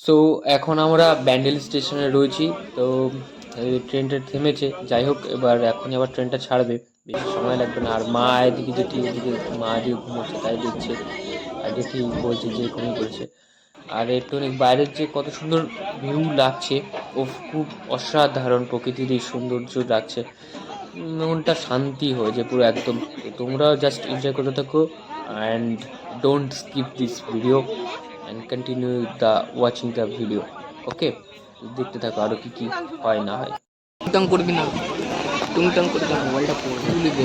So এখন আমরা ব্যান্ডেল স্টেশনে রয়েছি। তো ট্রেনটা থেমেছে, যাই হোক এবার এখন আবার ট্রেনটা ছাড়বে, বেশি সময় লাগবে না। আর মা এদিকে যেটি এদিকে মা এদিকে ঘুমোচ্ছে, তাই দেখছে। আর যেটি বলছে যে ঘুমিয়ে পড়েছে। আর একটু অনেক বাইরের যে কত সুন্দর ভিউ লাগছে, ও খুব অসাধারণ প্রকৃতির এই সৌন্দর্য লাগছে, মনটা শান্তি হয়ে যায় পুরো একদম। তো তোমরাও জাস্ট এনজয় করতে থাকো and don't skip this video and continue the watching the video. Okay, দেখতে থাকো আরও কী কী হয় না হয়। টুংটাং করবি না, টুংটাং করবি না, মোবাইলটা তুলে দে।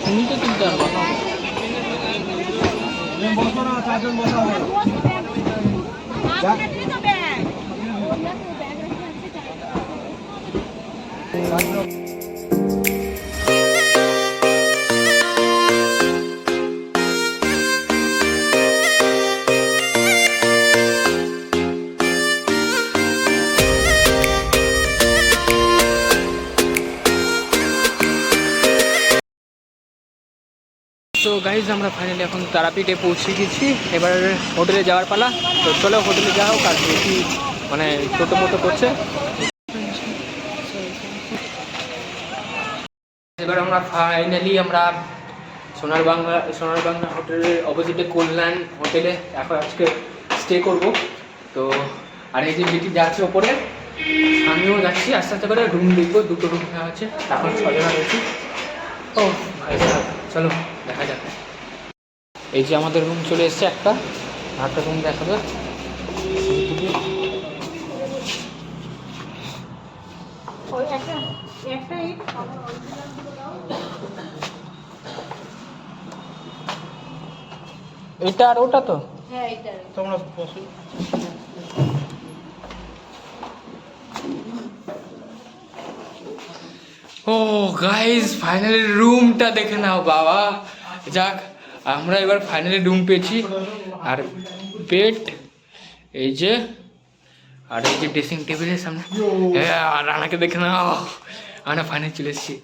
তুমি তো তুলতে পারবা। তো গাইজ আমরা ফাইনালি এখন তারাপীঠে পৌঁছে গেছি। এবার হোটেলে যাওয়ার পালা। তো চলো হোটেলে যাও, কার বেশি মানে ছোটো মোটো করছে। এবার আমরা ফাইনালি সোনার বাংলা হোটেলের অপোজিটে কল্যাণ হোটেলে এখন আজকে স্টে করব। তো আর এই যে যেটি যাচ্ছে ওপরে, আমিও যাচ্ছি আস্তে আস্তে করে। রুম দেখবো, দুটো রুম নেওয়া আছে, এখন 6 জনা রয়েছি। ও ভাই সাহেব, চলো দেখা যাক। এই যে আমাদের রুম চলে এসছে, একটা রুম দেখাবে। এটা আর ওটা তো তোমরা বসো। ও গাইস, ফাইনালি রুমটা দেখে নাও বাবা। যাক, আমরা এবার ফাইনালি রুম পেয়েছি। আর বেড এই যে, আর এই যে ড্রেসিং টেবিলের সামনে। হ্যাঁ, আর রানাকে দেখে নাও, আমরা ফাইনালি চলে এসেছি।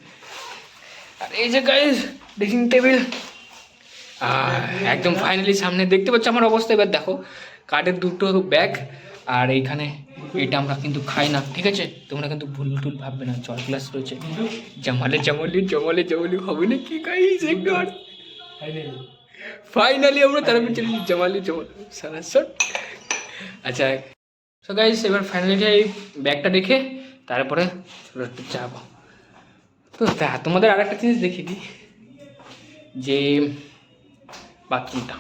আর এই যে গাইস ড্রেসিং টেবিল একদম ফাইনালি সামনে দেখতে পাচ্ছ আমার অবস্থা। এবার দেখো, কাঠের দুটো ব্যাগ, আর এইখানে এটা আমরা কিন্তু খাই না, ঠিক আছে? তোমরা কিন্তু ভুল টুল ভাববে না। জল গ্লাস রয়েছে, জমালে হবে না কি গাইস? একবার ফাইনালি আমরা তারাপীঠ চলে জমালে সারাসট। আচ্ছা সো গাইস, এবার ফাইনালি এই ব্যাগটা দেখে তারপরে যাবো। তো তোমাদের আর একটা জিনিস দেখিয়ে দিই, যে বাথরুমটা।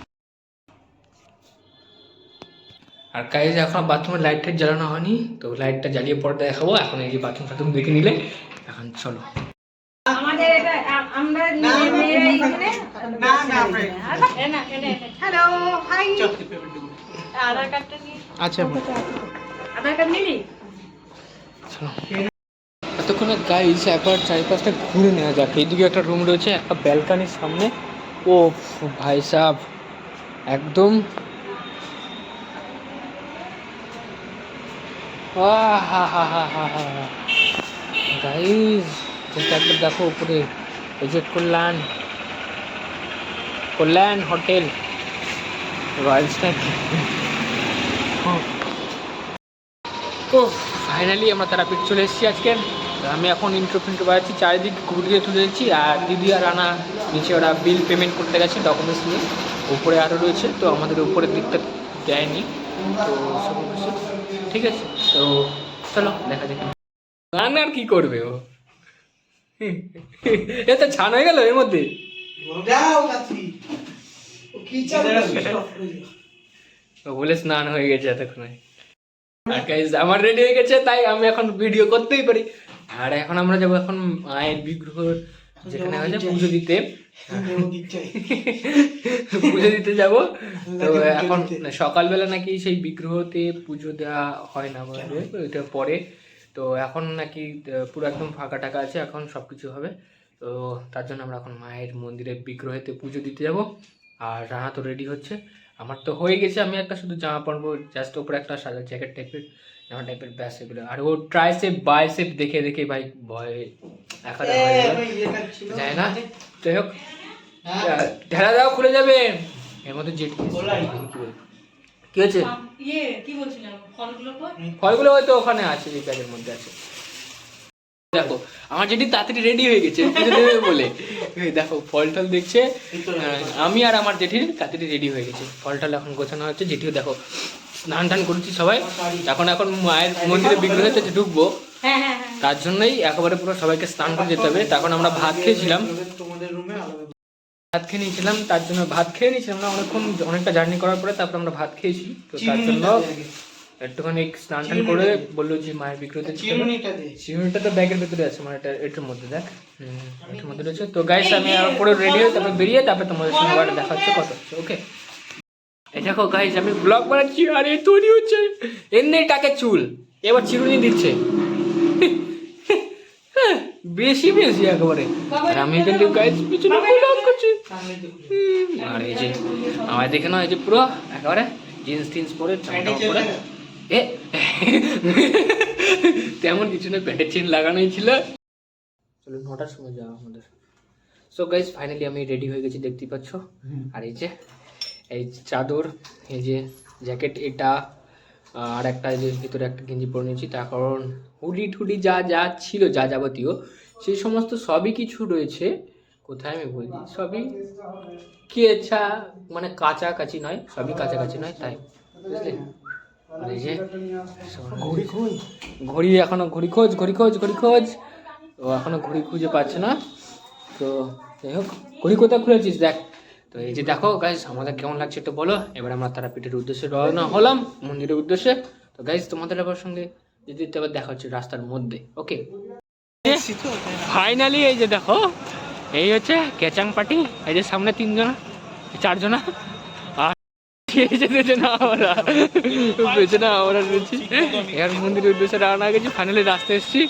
আর গাইস এখন বাথরুমের লাইটটা জ্বালানো হয়নি, তো লাইটটা জ্বালিয়ে পরে দেখাবো। এখন এই যে বাথরুম টাথরুম দেখে নিলে, এখন চলো। আমাদের এটা আমরা মেয়েরা এখানে হ্যালো হাই আধার কার্ডটা নিয়ে। আচ্ছা, আধার কার্ড নিলি? চলো এতক্ষণে গাইস একবার চারিপাশটা ঘুরে নেওয়া যাক। এইদিকে একটা রুম রয়েছে, একটা ব্যালকানির সামনে। ও ভাই সাহেব, একদম গাইস একবার দেখো উপরে, এই যে কল্যাণ হোটেল রয়্যাল স্টার। ও ফাইনালি আমরা তারাপীঠ চলে এসেছি আজকে। আমি এখন ইন্ট্রো বাজাচ্ছি, চারিদিক ঘুরিয়ে তুলে দিচ্ছি। আর দিদি আর রানা নিচে, ওরা বিল পেমেন্ট করতে গেছে ডকুমেন্টস নিয়ে। উপরে আরও রয়েছে, তো আমাদের উপরের দিকটা দেয়নি, তো সব বসে ঠিক আছে। তো চলো দেখা যাক রানা আর কি করবে। ও এ তো ছান হয়ে গেল এর মধ্যে। বলে স্নান হয়ে গেছে এতক্ষণে। আর গাইস আমার রেডি হয়ে গেছে, তাই আমি এখন ভিডিও করতেই পারি। আর এখন আমরা যাবো এখন মায়ের বিগ্রহ যেখানে হয়েছে পুজো দিতে, যাবো। তো এখন সকালবেলা নাকি সেই বিগ্রহতে পুজো দেওয়া হয় না, ওইটা পরে। তো এখন নাকি পুরো একদম ফাঁকা টাকা আছে, এখন সব কিছু হবে। তো তার জন্য আমরা এখন মায়ের মন্দিরে বিগ্রহেতে পুজো দিতে যাব। আর রানা তো রেডি হচ্ছে, আমার তো হয়ে গেছে, আমি একটা শুধু জামা পরবো, জাস্ট উপরে একটা সাদা জ্যাকেট টাইপের জামা টাইপের, ব্যাস এগুলো। আর ও ট্রাইসেপ বাইসেপ দেখে দেখে ভাই ভয় একাদা হয়ে গেল, যায় না। যাই হোক, ঢেলা দাও খুলে যাবে। এর মধ্যে জেট কি হয়েছে? ফলগুলো হয়তো ওখানে আছে, এই ব্যাগের মধ্যে আছে। দেখো আমার যেটি তাড়াতাড়ি রেডি হয়ে গেছে পুজো দেবে বলে, দেখো ফল টল দেখছে। আমি আর আমার জেঠির তাড়াতাড়ি রেডি হয়ে গেছে, ফল টল এখন গোছানো হচ্ছে। জেঠিও দেখো স্নান টান করেছি সবাই, এখন মায়ের মন্দিরে বিগ্রহেতে ঢুকবো, তার জন্যই একেবারে পুরো সবাইকে স্নান করে যেতে হবে। তখন আমরা ভাত খেয়েছিলাম, ভাত খেয়ে নিয়েছিলাম, তার জন্য ভাত খেয়ে নিয়েছিলাম না অনেকক্ষণ, অনেকটা জার্নি করার পরে তারপর আমরা ভাত খেয়েছি, তো তার জন্য একটুখানি স্নান টান করে বললো যে মায়ের বিক্রয়তে চিরুনিটা তো ব্যাগের ভেতরে আছে, মানে এটার মধ্যে দেখ, এটার মধ্যে রয়েছে। তো গাইস আমি পুরো রেডি হয়ে তারপরে বেরিয়ে তারপরে তোমাদের সঙ্গে আবার দেখা হচ্ছে কত হচ্ছে। ওকে, এই দেখো গাইস আমি ব্লগ বানাচ্ছি আর এই তৈরি হচ্ছে, এমনি টাকে চুল এবার চিরুনি দিচ্ছে, বেশি বেশি একেবারে। আর আমি এখান থেকে গাইস পিছনে ব্লগ করছি, আর এই যে আমার দেখে না, এই যে পুরো একেবারে জিন্স টিন্স পরে জামা পরে, তেমন কিছু না, প্যান্টের চেন লাগানোই ছিল। চলো 9টার সময় যাওয়া আমাদের। সো গাইস ফাইনালি আমি রেডি হয়ে গেছি, দেখতেই পাচ্ছ। আর এই যে এই চাদর, এই যে জ্যাকেট, এটা আর একটা যে ভিতরে একটা গেঞ্জি পরে নিয়েছি, তার কারণ হুডি টুডি যা যা ছিল, যা যাবতীয় সেই সমস্ত সবই কিছু রয়েছে। কোথায় আমি বলছি, সবই কেছা, মানে কাছাকাছি নয়, সবই কাছাকাছি নয়, তাই বুঝলে। আর এই যে ঘড়ি এখনো ঘড়ি খোঁজ, ও এখনো ঘড়ি খুঁজে পাচ্ছে না। তো যাই হোক, ঘড়ি কোথায় খুলেছিস দেখ। তো এই যে দেখো গাইস আমাদের কেমন লাগছে একটু বলো। এবার আমরা তারাপীঠের উদ্দেশ্যে রওনা হলাম, মন্দিরের উদ্দেশ্যে। তো গাইস তোমাদের আবার সঙ্গে যদি আবার দেখা হচ্ছে রাস্তার মধ্যে। ওকে, ফাইনালি এই যে দেখো, এই হচ্ছে কেচাং পার্টি। এই যে সামনে 4জনা, আর আমরা রয়েছি এর মন্দিরের উদ্দেশ্যে রওনা গেছি। ফাইনালি রাস্তায় এসেছি,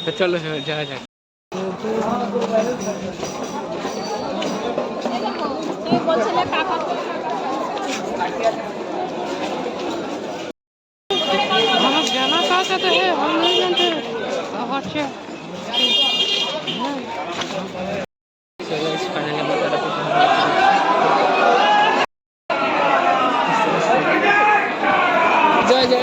তো চলো যাওয়া যাক। जाना कहाँ चाहते हैं, हम नहीं जानते। अच्छा जय जय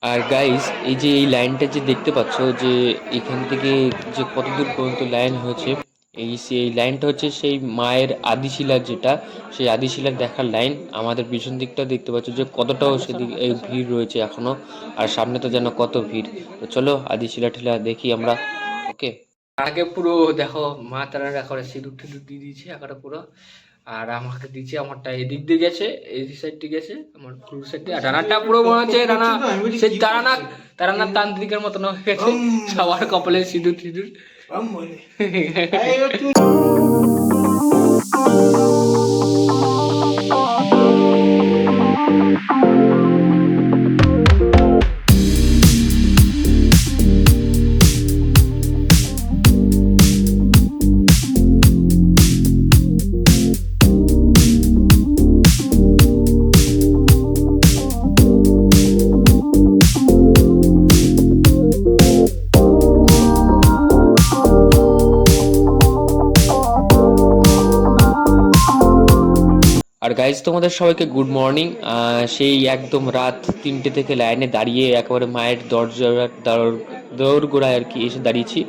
আর গাইস এই যে এই লাইনটা যে দেখতে পাচ্ছ, যে এখান থেকে যে কত দূর পর্যন্ত লাইন হয়েছে, এই লাইনটা হচ্ছে সেই মায়ের আদিশিলার, যেটা সেই আদিশিলার দেখার লাইন। আমাদের পিছন দিকটা দেখতে পাচ্ছ যে কতটাও সেদিক এই ভিড় রয়েছে এখনো, আর সামনে তো যেন কত ভিড়। তো চলো আদিশিলা ঠেলা দেখি আমরা। ওকে, আগে পুরো দেখো মা তারার একেবারে সিঁদুর টিঁদুর দিয়ে দিয়েছে একেবারে পুরো, আর আমাকে দিচ্ছে, আমারটা এদিক দিয়ে গেছে, এই সাইড দিয়ে গেছে, আমার পুরো সাইড দিয়ে। আর রানাটা পুরো মনে হচ্ছে রানা সেই তারানা তান্ত্রিকের মতন হয়ে গেছে, সবার কপালে সিঁদুর টিঁদুর। আর গাইজ তোমাদের সবাইকে গুড মর্নিং। সেই একদম রাত 3টে থেকে লাইনে দাঁড়িয়ে একেবারে মায়ের দরজার দৌড় গোড়ায় আর কি এসে দাঁড়িয়েছি।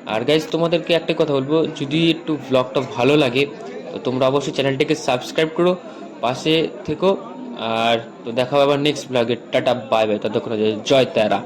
আর গাইজ তোমাদেরকে একটা কথা বলবো, যদি একটু ব্লগটা ভালো লাগে তো তোমরা অবশ্যই চ্যানেলটিকে সাবস্ক্রাইব করো, পাশে থেকো। আর তো দেখা হবে আবার নেক্সট ব্লগে। টাটা বাই বাই, ততক্ষণ জয় তারা।